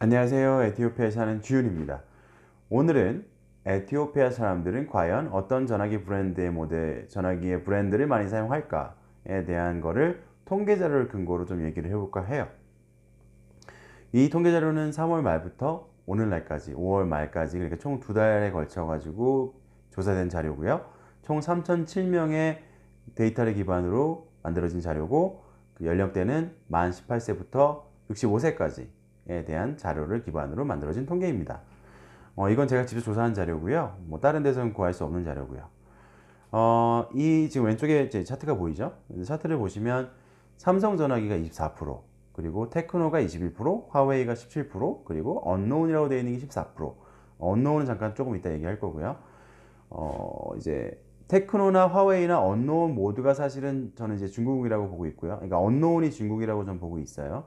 안녕하세요. 에티오피아에 사는 주윤입니다. 오늘은 에티오피아 사람들은 과연 어떤 전화기의 브랜드를 많이 사용할까에 대한 거를 통계 자료를 근거로 좀 얘기를 해볼까 해요. 이 통계 자료는 3월 말부터 오늘날까지 5월 말까지 그러니까 총 2달에 걸쳐 가지고 조사된 자료고요. 총 3,007명의 데이터를 기반으로 만들어진 자료고 그 연령대는 만 18세부터 65세까지에 대한 자료를 기반으로 만들어진 통계입니다. 이건 제가 직접 조사한 자료고요. 뭐 다른 데서는 구할 수 없는 자료고요. 이 지금 왼쪽에 제 차트가 보이죠? 차트를 보시면 삼성 전화기가 24%, 그리고 테크노가 21%, 화웨이가 17%, 그리고 언노운이라고 되어 있는 게 14%. 언노운은 잠깐 조금 이따 얘기할 거고요. 이제 테크노나 화웨이나 언노운 모두가 사실은 저는 이제 중국이라고 보고 있고요. 그러니까 언노운이 중국이라고 좀 보고 있어요.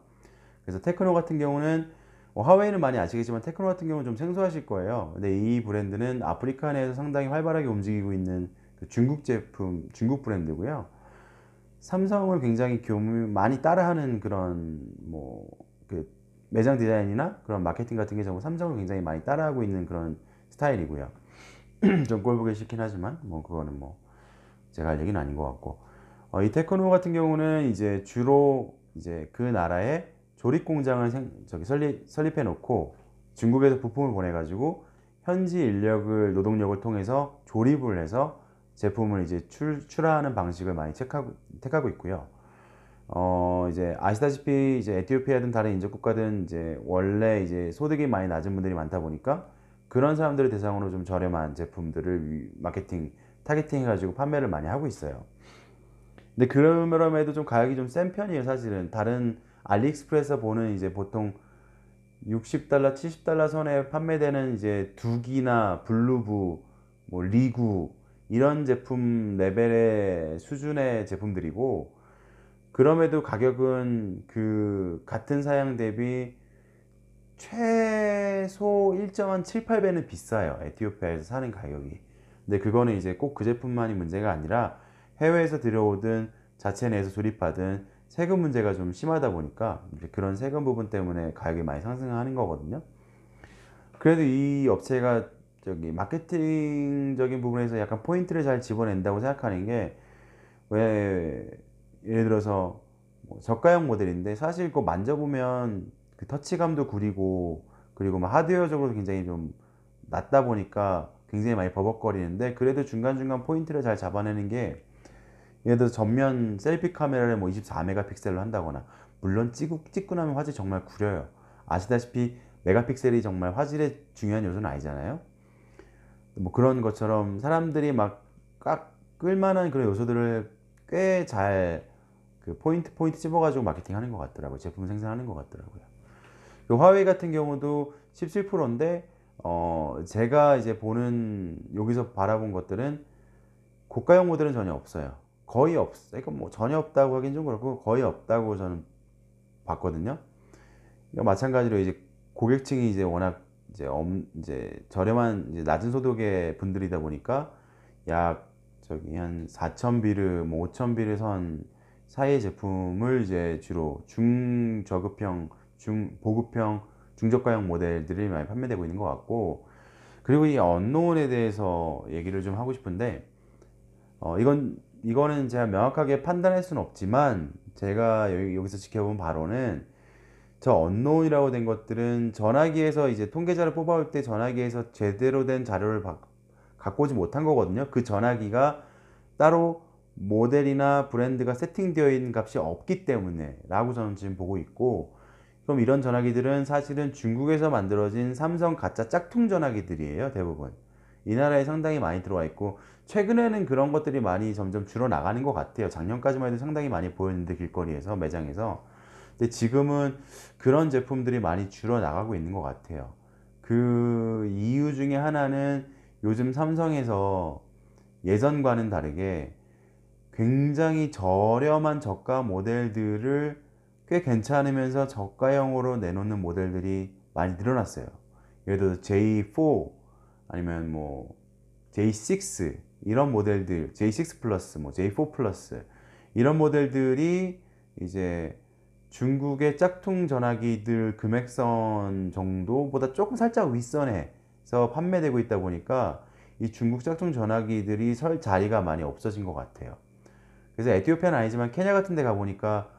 그래서 테크노 같은 경우는 화웨이는 많이 아시겠지만 테크노 같은 경우는 좀 생소하실 거예요. 근데 이 브랜드는 아프리카 내에서 상당히 활발하게 움직이고 있는 그 중국 제품, 중국 브랜드고요. 삼성을 굉장히 많이 따라하는 그런 그 매장 디자인이나 그런 마케팅 같은 게 전부 삼성을 굉장히 많이 따라하고 있는 그런 스타일이고요. 좀 꼴보기 싫긴 하지만 뭐 그거는 뭐 제가 할 얘기는 아닌 것 같고, 이 테크노 같은 경우는 이제 주로 이제 그 나라에 조립 공장을 설립해 놓고 중국에서 부품을 보내 가지고 현지 노동력을 통해서 조립을 해서 제품을 이제 출하하는 방식을 많이 택하고 있고요. 이제 아시다시피 이제 에티오피아든 다른 인접 국가든 이제 원래 이제 소득이 많이 낮은 분들이 많다 보니까 그런 사람들을 대상으로 좀 저렴한 제품들을 타겟팅 해가지고 판매를 많이 하고 있어요. 근데 그럼에도 좀 가격이 좀 센 편이에요, 사실은. 다른 알리익스프레스에서 보는 이제 보통 60달러, 70달러 선에 판매되는 이제 두기나 블루부, 뭐 리구 이런 제품 레벨의 수준의 제품들이고, 그럼에도 가격은 그 같은 사양 대비 최소 1.7, 8배는 비싸요. 에티오피아에서 사는 가격이. 근데 그거는 이제 꼭 그 제품만이 문제가 아니라 해외에서 들여오든 자체 내에서 조립하든 세금 문제가 좀 심하다 보니까 이제 그런 세금 부분 때문에 가격이 많이 상승하는 거거든요. 그래도 이 업체가 저기 마케팅적인 부분에서 약간 포인트를 잘 집어낸다고 생각하는 게, 왜 예를 들어서 뭐 저가형 모델인데 사실 그거 만져보면 그 터치감도 구리고, 그리고 막 하드웨어적으로 굉장히 좀 낮다 보니까 굉장히 많이 버벅거리는데, 그래도 중간중간 포인트를 잘 잡아내는 게, 예를 들어서 전면 셀피 카메라를 뭐 24메가픽셀로 한다거나, 물론 찍고 나면 화질 정말 구려요. 아시다시피 메가픽셀이 정말 화질의 중요한 요소는 아니잖아요. 뭐 그런 것처럼 사람들이 막 꽉 끌만한 그런 요소들을 꽤 잘 그 포인트 집어가지고 마케팅하는 것 같더라고요. 제품 생산하는 것 같더라고요. 그 화웨이 같은 경우도 17%인데, 제가 이제 여기서 바라본 것들은 고가형 모델은 전혀 없어요. 거의 없어요. 그러니까 뭐 전혀 없다고 하긴 좀 그렇고 거의 없다고 저는 봤거든요. 마찬가지로 이제 고객층이 이제 워낙 이제 저렴한 이제 낮은 소득의 분들이다 보니까 약 저기 한 4,000비르 뭐 5,000비르 선 사이의 제품을 이제 주로 중저급형, 중보급형, 중저가형 모델들이 많이 판매되고 있는 것 같고, 그리고 이 언노운에 대해서 얘기를 좀 하고 싶은데, 이거는 제가 명확하게 판단할 수는 없지만 제가 여기서 지켜본 바로는, 저 언노운이라고 된 것들은 전화기에서 이제 통계자를 뽑아올 때 전화기에서 제대로 된 자료를 갖고 오지 못한 거거든요. 그 전화기가 따로 모델이나 브랜드가 세팅되어 있는 값이 없기 때문에 라고 저는 지금 보고 있고, 그럼 이런 전화기들은 사실은 중국에서 만들어진 삼성 가짜 짝퉁 전화기들이에요, 대부분. 이 나라에 상당히 많이 들어와 있고, 최근에는 그런 것들이 많이 점점 줄어나가는 것 같아요. 작년까지만 해도 상당히 많이 보였는데, 길거리에서, 매장에서. 근데 지금은 그런 제품들이 많이 줄어나가고 있는 것 같아요. 그 이유 중에 하나는 요즘 삼성에서 예전과는 다르게 굉장히 저렴한 저가 모델들을 꽤 괜찮으면서 저가형으로 내놓는 모델들이 많이 늘어났어요. 예를 들어서 J4 아니면 뭐 J6 이런 모델들, J6 플러스, 뭐 J4 플러스 이런 모델들이 이제 중국의 짝퉁 전화기들 금액선 정도보다 조금 살짝 윗선에서 판매되고 있다 보니까 이 중국 짝퉁 전화기들이 설 자리가 많이 없어진 것 같아요. 그래서 에티오피아는 아니지만 케냐 같은 데 가보니까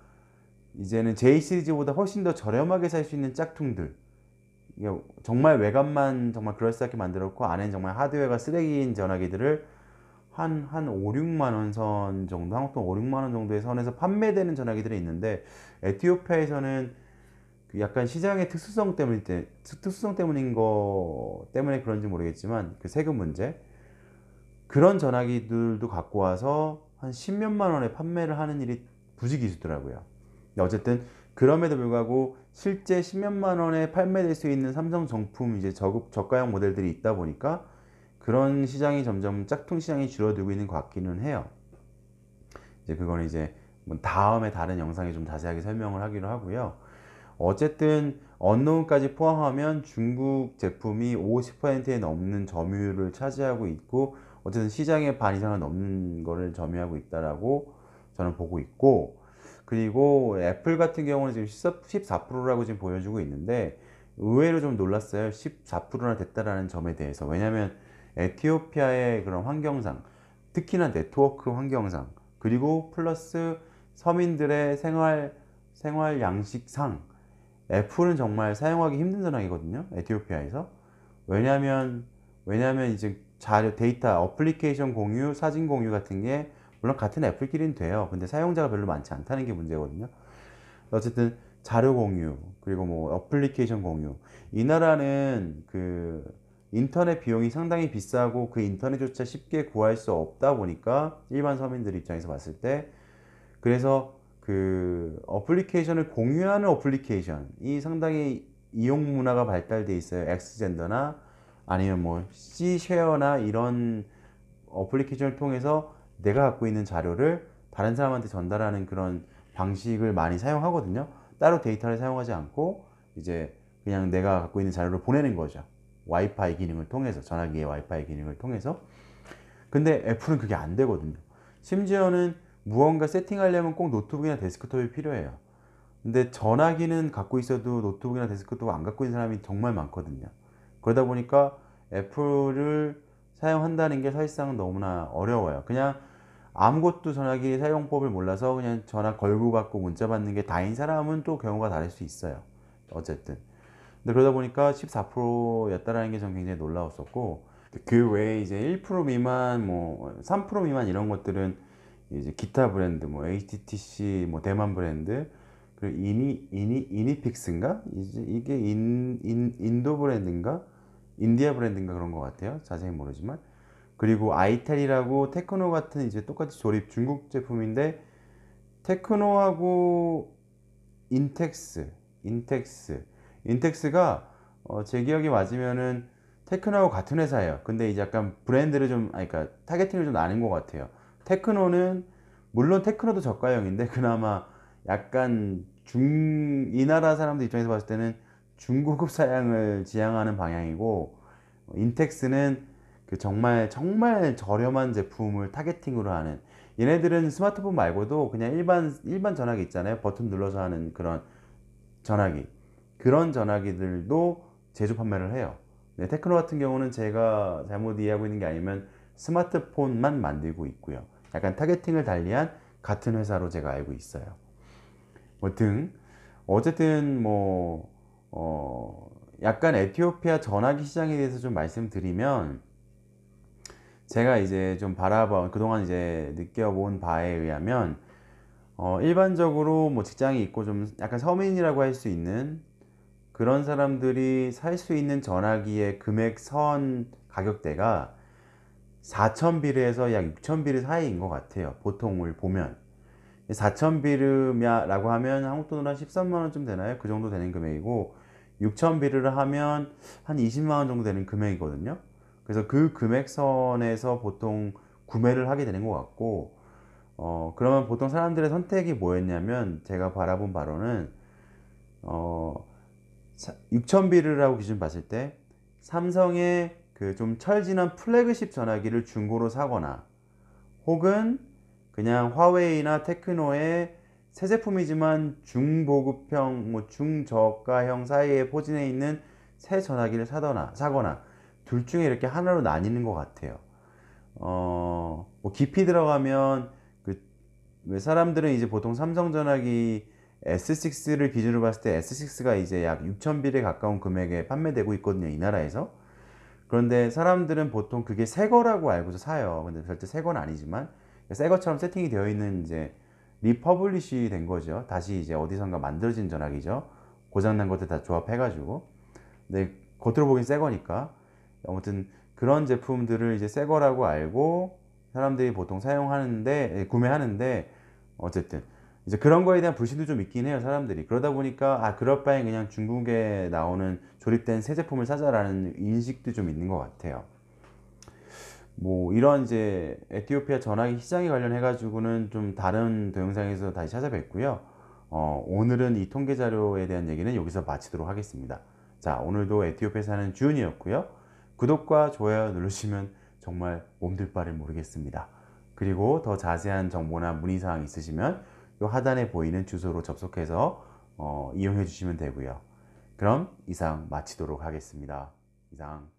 이제는 J 시리즈보다 훨씬 더 저렴하게 살 수 있는 짝퉁들, 이게 정말 외관만 정말 그럴싸하게 만들었고 안에는 정말 하드웨어가 쓰레기인 전화기들을 한 5, 6만 원 선 정도, 한국 돈 5, 6만 원 정도의 선에서 판매되는 전화기들이 있는데, 에티오피아에서는 그 약간 시장의 특수성 때문인 거 때문에 그런지 모르겠지만 그 세금 문제, 그런 전화기들도 갖고 와서 한 10몇만 원에 판매를 하는 일이 부지기수더라고요. 근데 어쨌든 그럼에도 불구하고 실제 10몇만 원에 판매될 수 있는 삼성 정품 이제 저가형 모델들이 있다 보니까 그런 시장이 점점 짝퉁 시장이 줄어들고 있는 것 같기는 해요. 이제 그거는 이제 뭐 다음에 다른 영상에 좀 자세하게 설명을 하기로 하고요. 어쨌든 언노운까지 포함하면 중국 제품이 50%에 넘는 점유율을 차지하고 있고, 어쨌든 시장의 반 이상을 넘는 거를 점유하고 있다라고 저는 보고 있고, 그리고 애플 같은 경우는 지금 14%라고 지금 보여주고 있는데 의외로 좀 놀랐어요. 14%나 됐다라는 점에 대해서. 왜냐면 에티오피아의 그런 환경상, 특히나 네트워크 환경상, 그리고 플러스 서민들의 생활 양식상 애플은 정말 사용하기 힘든 전화기거든요, 에티오피아에서. 왜냐면 이제 자료, 데이터, 어플리케이션 공유, 사진 공유 같은 게 물론 같은 애플끼리는 돼요. 근데 사용자가 별로 많지 않다는 게 문제거든요. 어쨌든 자료 공유, 그리고 뭐 어플리케이션 공유, 이 나라는 그 인터넷 비용이 상당히 비싸고 그 인터넷조차 쉽게 구할 수 없다 보니까 일반 서민들 입장에서 봤을 때, 그래서 그 어플리케이션을 공유하는 어플리케이션이 상당히 이용 문화가 발달돼 있어요. 엑스젠더나 아니면 뭐 C쉐어나 이런 어플리케이션을 통해서 내가 갖고 있는 자료를 다른 사람한테 전달하는 그런 방식을 많이 사용하거든요. 따로 데이터를 사용하지 않고 이제 그냥 내가 갖고 있는 자료를 보내는 거죠. 와이파이 기능을 통해서, 전화기의 와이파이 기능을 통해서. 근데 애플은 그게 안 되거든요. 심지어는 무언가 세팅하려면 꼭 노트북이나 데스크톱이 필요해요. 근데 전화기는 갖고 있어도 노트북이나 데스크톱 안 갖고 있는 사람이 정말 많거든요. 그러다 보니까 애플을 사용한다는 게 사실상 너무나 어려워요. 그냥 아무것도 전화기 사용법을 몰라서 그냥 전화 걸고 받고 문자 받는 게 다인 사람은 또 경우가 다를 수 있어요. 어쨌든. 근데 그러다 보니까 14%였다라는 게 전 굉장히 놀라웠었고, 그 외에 이제 1% 미만, 뭐 3% 미만 이런 것들은 이제 기타 브랜드, 뭐 HTC, 뭐 대만 브랜드, 그리고 이니픽스인가? 이게 인도 브랜드인가? 인디아 브랜드인가 그런 것 같아요. 자세히 모르지만. 그리고 아이텔이라고 테크노 같은 이제 똑같이 조립 중국 제품인데, 테크노하고 인텍스가 제 기억이 맞으면은 테크노하고 같은 회사예요. 근데 이제 약간 브랜드를 좀, 아니, 그러니까 타겟팅을 좀 나뉜 것 같아요. 테크노는 물론 테크노도 저가형인데 그나마 약간 이 나라 사람들 입장에서 봤을 때는 중고급 사양을 지향하는 방향이고, 인텍스는 그 정말 저렴한 제품을 타겟팅으로 하는, 얘네들은 스마트폰 말고도 그냥 일반 전화기 있잖아요. 버튼 눌러서 하는 그런 전화기, 그런 전화기들도 제조 판매를 해요. 네, 테크노 같은 경우는 제가 잘못 이해하고 있는 게 아니면 스마트폰만 만들고 있고요. 약간 타겟팅을 달리한 같은 회사로 제가 알고 있어요. 뭐 등, 어쨌든 뭐 약간 에티오피아 전화기 시장에 대해서 좀 말씀드리면, 제가 이제 좀 그동안 이제 느껴본 바에 의하면 일반적으로 뭐 직장이 있고 좀 약간 서민이라고 할 수 있는 그런 사람들이 살 수 있는 전화기의 금액 선 가격대가 4,000비르에서 약 6,000비르 사이인 것 같아요. 보통을 보면 4,000비르라고 하면 한국 돈으로 한 13만원쯤 되나요? 그 정도 되는 금액이고, 6,000비르를 하면 한 20만원 정도 되는 금액이거든요. 그래서 그 금액선에서 보통 구매를 하게 되는 것 같고, 그러면 보통 사람들의 선택이 뭐였냐면, 제가 바라본 바로는 6,000비르라고 기준 봤을 때 삼성의 그 좀 철진한 플래그십 전화기를 중고로 사거나, 혹은 그냥 화웨이나 테크노의 새 제품이지만 중보급형, 뭐 중저가형 사이에 포진해 있는 새 전화기를 사거나 둘 중에 이렇게 하나로 나뉘는 것 같아요. 뭐 깊이 들어가면 왜 사람들은 이제 보통 삼성 전화기 S6를 기준으로 봤을 때 S6가 이제 약 6,000빌에 가까운 금액에 판매되고 있거든요, 이 나라에서. 그런데 사람들은 보통 그게 새 거라고 알고서 사요. 근데 절대 새 건 아니지만 새 것처럼 세팅이 되어 있는 이제 리퍼블리시 된 거죠. 다시 이제 어디선가 만들어진 전화기죠. 고장난 것들 다 조합해가지고. 근데 겉으로 보긴 새 거니까. 아무튼 그런 제품들을 이제 새 거라고 알고 사람들이 보통 사용하는데, 구매하는데, 어쨌든 이제 그런 거에 대한 불신도 좀 있긴 해요, 사람들이. 그러다 보니까 그럴 바엔 그냥 중국에 나오는 조립된 새 제품을 사자라는 인식도 좀 있는 것 같아요. 뭐 이런 이제 에티오피아 전화기 시장에 관련해 가지고는 좀 다른 동영상에서 다시 찾아뵙고요. 오늘은 이 통계 자료에 대한 얘기는 여기서 마치도록 하겠습니다. 자, 오늘도 에티오피아에 사는 주은이었고요. 구독과 좋아요 누르시면 정말 몸둘 바를 모르겠습니다. 그리고 더 자세한 정보나 문의사항 있으시면 이 하단에 보이는 주소로 접속해서 이용해 주시면 되고요. 그럼 이상 마치도록 하겠습니다. 이상.